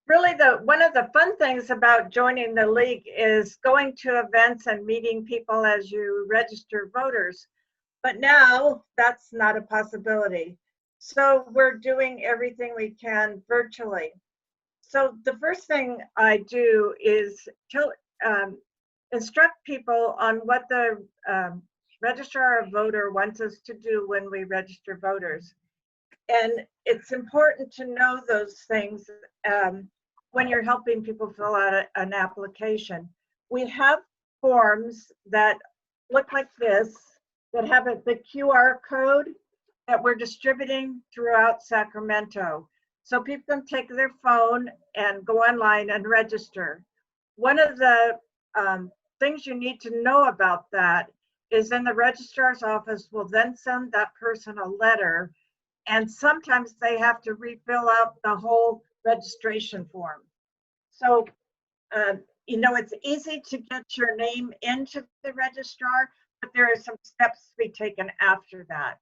really one of the fun things about joining the league is going to events and meeting people as you register voters. But now that's not a possibility. So we're doing everything we can virtually. So the first thing I do is um, instruct people on what the registrar of voter wants us to do when we register voters. And it's important to know those things when you're helping people fill out an application. We have forms that look like this, that have the QR code that we're distributing throughout Sacramento. So people can take their phone and go online and register. One of the things you need to know about that is then the registrar's office will then send that person a letter, and sometimes they have to refill out the whole registration form. So, it's easy to get your name into the registrar, but there are some steps to be taken after that.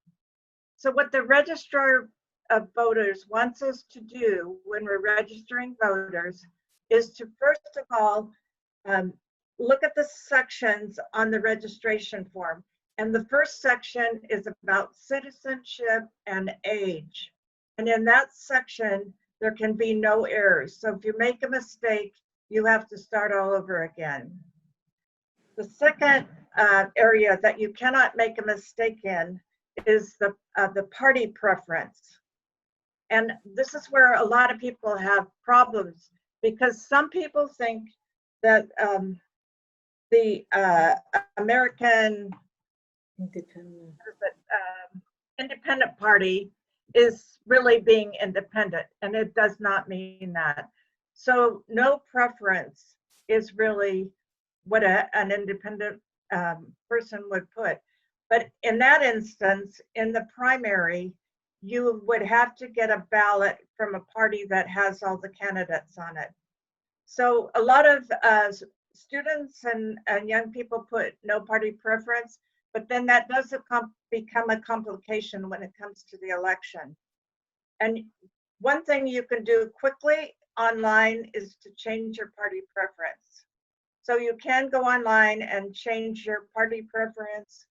So what the registrar of voters wants us to do when we're registering voters is to, first of all, look at the sections on the registration form. And the first section is about citizenship and age. And in that section, there can be no errors. So if you make a mistake, you have to start all over again. The second area that you cannot make a mistake in is the party preference. And this is where a lot of people have problems, because some people think that the American Independent Party is really being independent, and it does not mean that. So no preference is really what an independent person would put. But in that instance, in the primary, you would have to get a ballot from a party that has all the candidates on it. So a lot of students and young people put no party preference, but then that does become a complication when it comes to the election. And one thing you can do quickly online is to change your party preference. So you can go online and change your party preference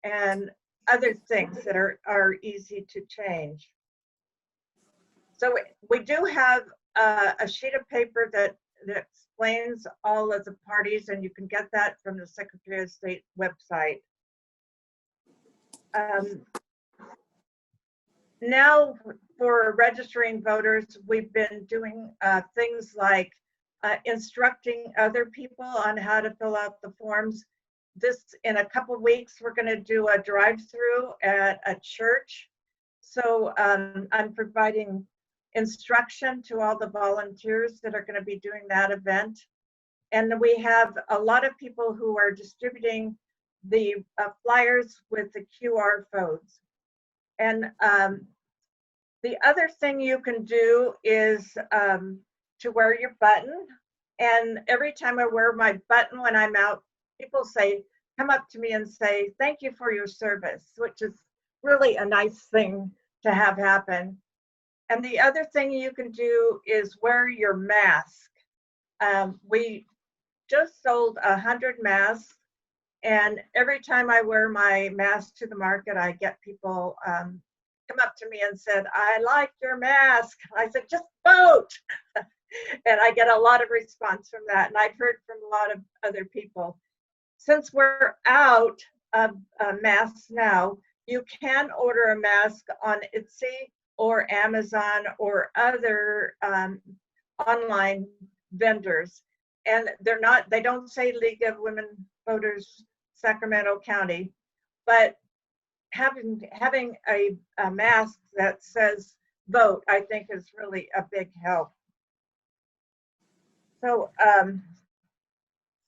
and other things that are easy to change. So we do have a sheet of paper that explains all of the parties, and you can get that from the Secretary of State website. Now for registering voters, we've been doing things like instructing other people on how to fill out the forms. In a couple weeks, we're going to do a drive-through at a church. So I'm providing instruction to all the volunteers that are going to be doing that event. And we have a lot of people who are distributing the flyers with the QR codes. And the other thing you can do is to wear your button. And every time I wear my button when I'm out, people come up to me and say, "Thank you for your service," which is really a nice thing to have happen. And the other thing you can do is wear your mask. We just sold 100 masks, and every time I wear my mask to the market, I get people come up to me and said, "I like your mask." I said, "Just vote." And I get a lot of response from that. And I've heard from a lot of other people. Since we're out of masks now, you can order a mask on Etsy or Amazon or other online vendors. And they don't say League of Women Voters Sacramento County, but having a mask that says vote, I think, is really a big help. So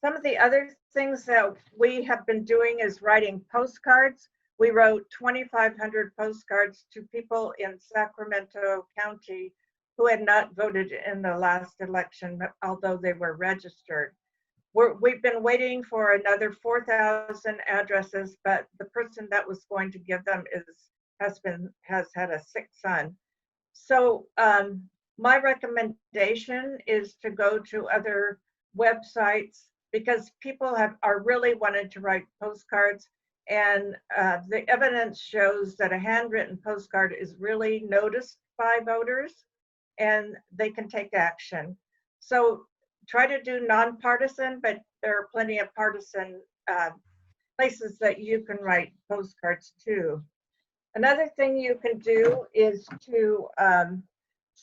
some of the other things that we have been doing is writing postcards. We wrote 2,500 postcards to people in Sacramento County who had not voted in the last election, although they were registered. We've been waiting for another 4,000 addresses, but the person that was going to give them has had a sick son. So My recommendation is to go to other websites because people are really wanting to write postcards, and the evidence shows that a handwritten postcard is really noticed by voters and they can take action. So try to do nonpartisan, but there are plenty of partisan places that you can write postcards to. Another thing you can do is to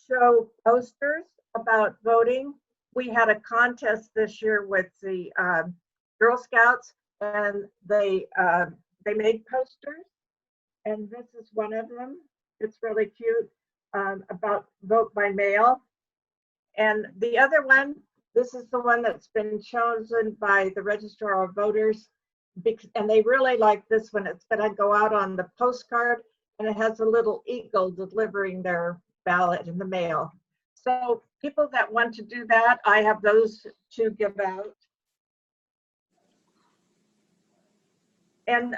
show posters about voting. We had a contest this year with the Girl Scouts, and they made posters, and this is one of them. It's really cute, about vote by mail. And the other one, this is the one that's been chosen by the Registrar of Voters, and they really like this one. It's going to go out on the postcard, and it has a little eagle delivering their ballot in the mail. So people that want to do that, I have those to give out. And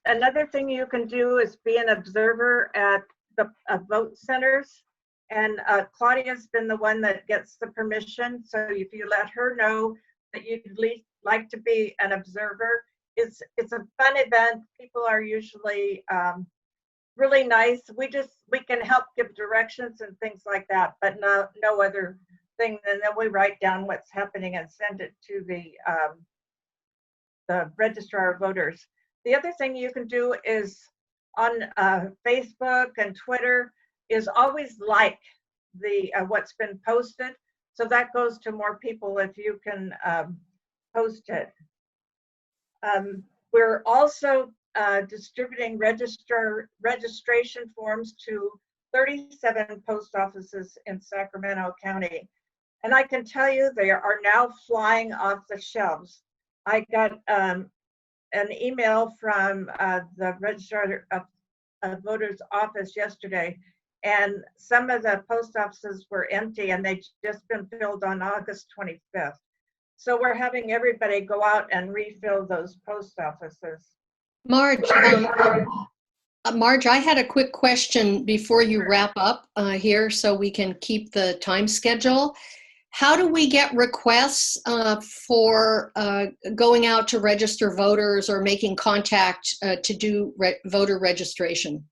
another thing you can do is be an observer at the vote centers. And Claudia's been the one that gets the permission. So if you let her know that you'd like to be an observer, it's a fun event. People are usually really nice. We can help give directions and things like that, but no other thing. And then we write down what's happening and send it to the Registrar of Voters. The other thing you can do is on Facebook and Twitter is always like the what's been posted. So that goes to more people if you can post it. We're also distributing registration forms to 37 post offices in Sacramento County. And I can tell you they are now flying off the shelves. I got an email from the Registrar of Voters office yesterday, and some of the post offices were empty and they'd just been filled on August 25th. So we're having everybody go out and refill those post offices. Marge, Marge, I had a quick question before you wrap up here so we can keep the time schedule. How do we get requests for going out to register voters or making contact to do voter registration?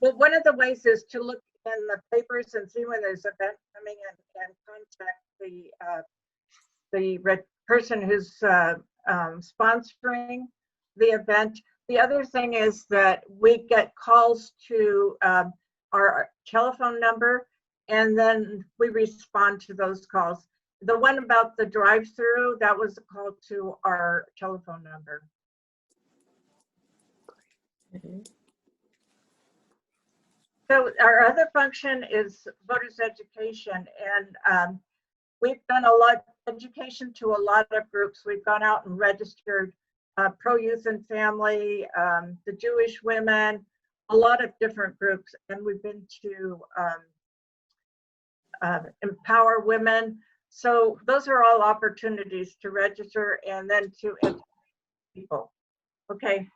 Well, one of the ways is to look in the papers and see when there's an event coming and contact the person who's sponsoring the event. The other thing is that we get calls to our telephone number, and then we respond to those calls. The one about the drive-through, that was a call to our telephone number. Mm-hmm. So our other function is voters education, and we've done a lot of education to a lot of groups. We've gone out and registered Pro Youth and Family, the Jewish women, a lot of different groups, and we've been to Empower Women. So those are all opportunities to register and then to educate people. Okay.